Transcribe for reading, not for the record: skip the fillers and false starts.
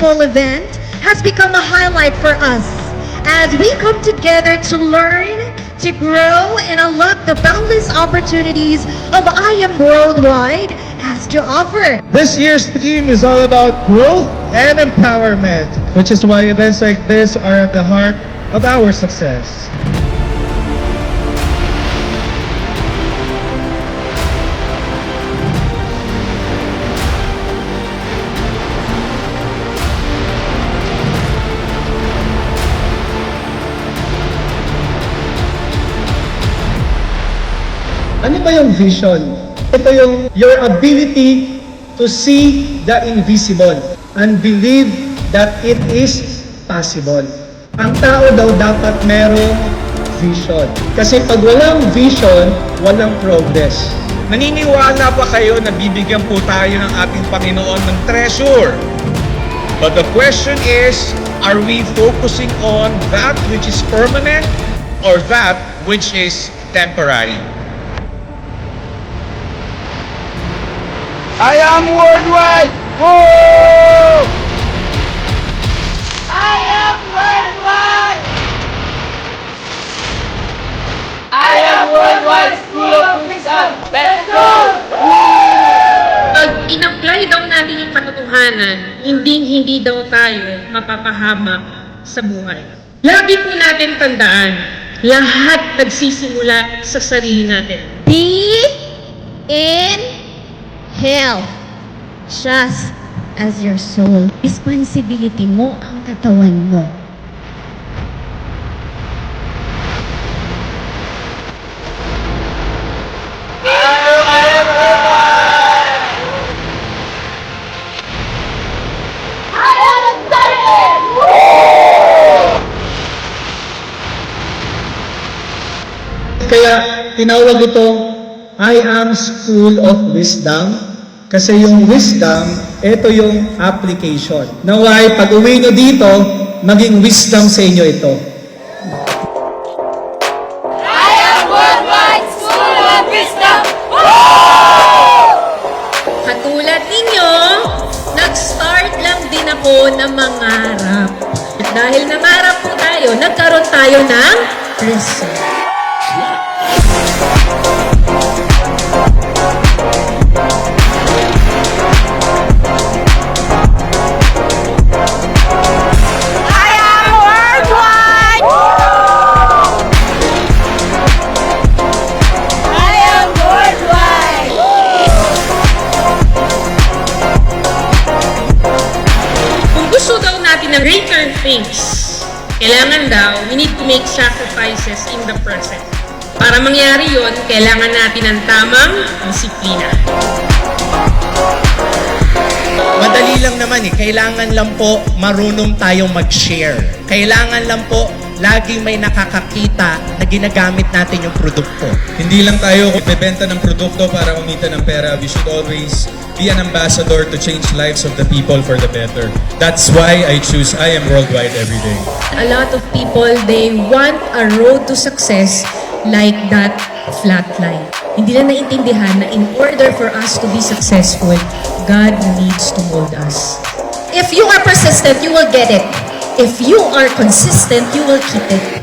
beautiful event has become a highlight for us as we come together to learn, to grow, and unlock the boundless opportunities of I Am Worldwide has to offer. This year's theme is all about growth and empowerment, which is why events like this are at the heart of our success. Ano ba yung vision? Ito yung your ability to see the invisible and believe that it is possible. Ang tao daw dapat merong vision. Kasi pag walang vision, walang progress. Naniniwala ba kayo na bibigyan po tayo ng ating Panginoon ng treasure? But the question is, are we focusing on that which is permanent or that which is temporary? I am worldwide! Whoa! I am worldwide! I am worldwide school of wisdom. Let's go! Pag in-apply daw natin yung katotohanan, hindi daw tayo mapapahamak sa buhay. Lagi po natin tandaan, lahat nagsisimula sa sarili natin. Be in health, just as your soul. Responsibility mo ang katawan mo. Kaya tinawag itong I am School of Wisdom kasi yung wisdom, ito yung application. Naway, pag uwi nyo dito, maging wisdom sa inyo ito. I am worldwide school of wisdom. Katulad ninyo, nag-start lang din ako na mangarap. At dahil nangarap po tayo, nagkaroon tayo ng result. Ng greater things, kailangan daw, we need to make sacrifices in the present. Para mangyari yon, kailangan natin ng tamang disiplina. Madali lang naman kailangan lang po marunong tayong mag-share. Kailangan lang po laging may nakakakita na ginagamit natin yung produkto. Hindi lang tayo bebenta ng produkto para kumita ng pera. We should always be an ambassador to change lives of the people for the better. That's why I choose I Am Worldwide every day. A lot of people, they want a road to success like that flat line. Hindi na naintindihan na in order for us to be successful, God needs to mold us. If you are persistent, you will get it. If you are consistent, you will keep it.